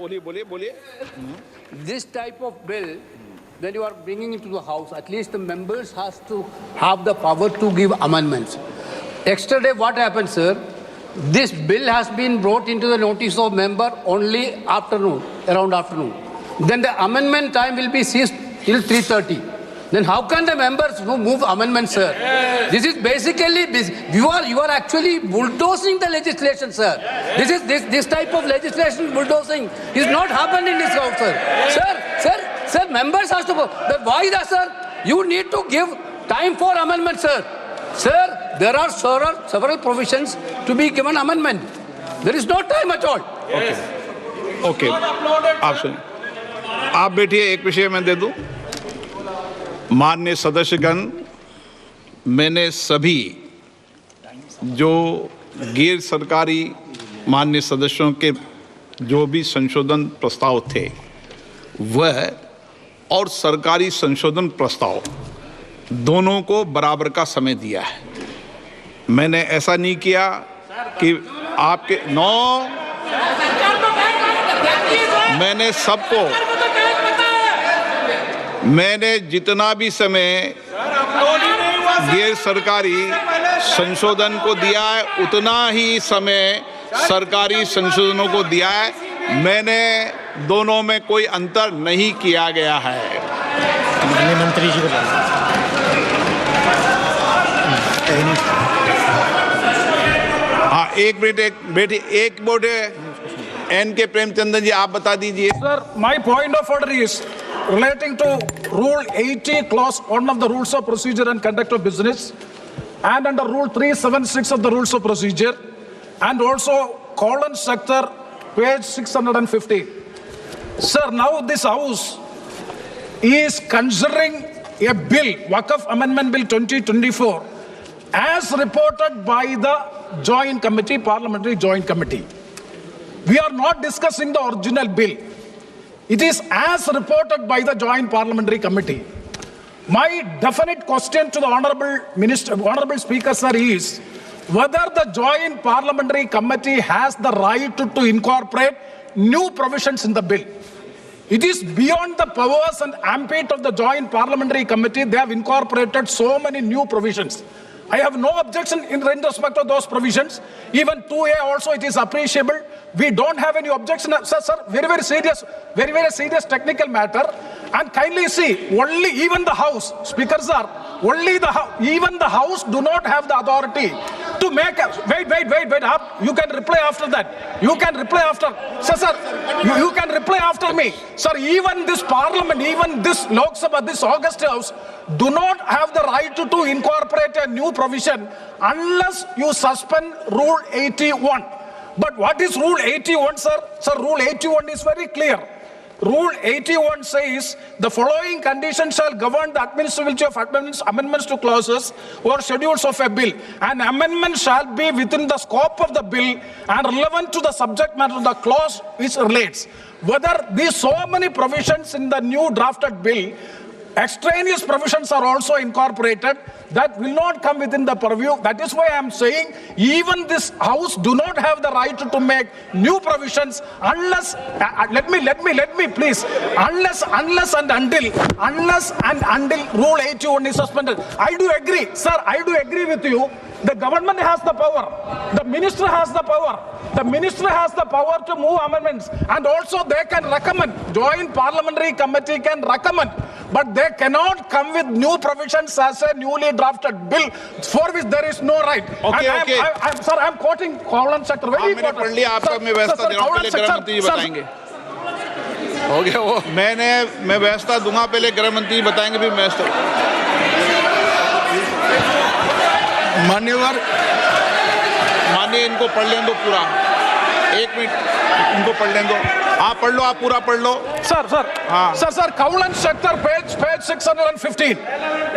बोलिए. This type of bill, when you are bringing it to the House, at least the members has to have the power to give amendments. Yesterday, what happened, sir? This bill has been brought into the notice of member only afternoon, around afternoon. Then the amendment time will be ceased till 3:30. Then how can the members move amendments, sir? This is basically, you are actually bulldozing the legislation, sir. This type of legislation bulldozing is not happened in this house, sir. Sir, members has to go. Why that, sir? You need to give time for amendment, sir. Sir, there are several provisions to be given amendment. There is no time at all. Okay. आप सुनिए. आप बैठिए, एक विषय मैं दे दूं. माननीय सदस्यगण, मैंने सभी जो गैर सरकारी माननीय सदस्यों के जो भी संशोधन प्रस्ताव थे वह और सरकारी संशोधन प्रस्ताव दोनों को बराबर का समय दिया है. मैंने ऐसा नहीं किया कि आपके मैंने जितना भी समय गैर सरकारी संशोधन को दिया है उतना ही समय सरकारी संशोधनों को दिया है. मैंने दोनों में कोई अंतर नहीं किया गया है. मंत्री जी हाँ, एक मिनट N.K. प्रेमचंद्रन जी, आप बता दीजिए. Sir, my point of order is relating to Rule 80, Clause 1 of the Rules of Procedure and Conduct of Business, and under Rule 376 of the Rules of Procedure, and also colon sector, page 650. Sir, now this House is considering a bill, Waqf Amendment Bill 2024, as reported by the Joint Committee, Parliamentary Joint Committee. We are not discussing the original bill. It is as reported by the Joint Parliamentary Committee. My definite question to the Honorable Speaker, sir, is whether the Joint Parliamentary Committee has the right to incorporate new provisions in the bill. It is beyond the powers and ambit of the Joint Parliamentary Committee. They have incorporated so many new provisions. I have no objection in respect of those provisions. Even 2A also, it is appreciable. We don't have any objection. Sir, very serious technical matter. And kindly see, only even the House, Speaker sir, even the House do not have the authority to make wait up. You can reply after that. You can reply after. Sir, you can reply after me. Sir, even this Parliament, even this Lok Sabha, this August House, do not have the right to incorporate a new provision unless you suspend Rule 81. But what is Rule 81, sir? Sir, Rule 81 is very clear. Rule 81 says the following conditions shall govern the administrability of amendments to clauses or schedules of a bill. An amendment shall be within the scope of the bill and relevant to the subject matter of the clause which relates. Whether these so many provisions in the new drafted bill, extraneous provisions are also incorporated, that will not come within the purview. That is why I am saying even this House do not have the right to make new provisions unless, let me please, unless and until Rule 81 is suspended. I do agree, sir, I do agree with you. The government has the power. The minister has the power. The minister has the power to move amendments, and also they can recommend. Joint Parliamentary Committee can recommend, but they cannot come with new provisions as a newly drafted bill for which there is no right. Okay. Sir, I am quoting colon sector. Very important. पढ़ लिया आपका. मैं व्यवस्था दे रहा हूँ, पहले गृह मंत्री जी बताएंगे. हो गया वो. मैं व्यवस्था दूंगा, पहले गृह मंत्री जी बताएंगे, फिर व्यवस्था. माननीय इनको पढ़ लें दो पूरा. एक मिनट, इनको पढ़ लें दो. आप पढ़ लो, आप पूरा पढ़ लो. Sir, Cowland sector, page 615.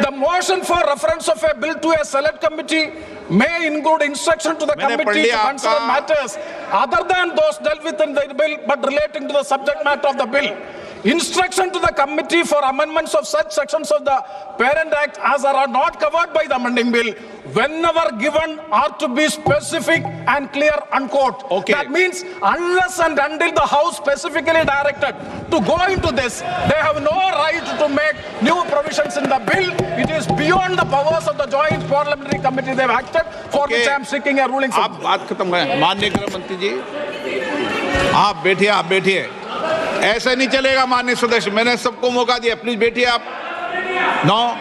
The motion for reference of a bill to a select committee may include instruction to the committee to consider matters other than those dealt with in the bill but relating to the subject matter of the bill. Instruction to the committee for amendments of such sections of the Parent Act as are not covered by the amending bill whenever given are to be specific and clear, unquote. Okay. That means unless and until the House specifically directed to go into this, they have no right to make new provisions in the bill. It is beyond the powers of the Joint Parliamentary Committee. They have acted, for which I am seeking a ruling. आप बात खत्म करें। माननीय गृह मंत्री जी, आप बैठिए। ऐसे नहीं चलेगा माननीय सदस्य, मैंने सबको मौका दिया, प्लीज बैठिए आप। 9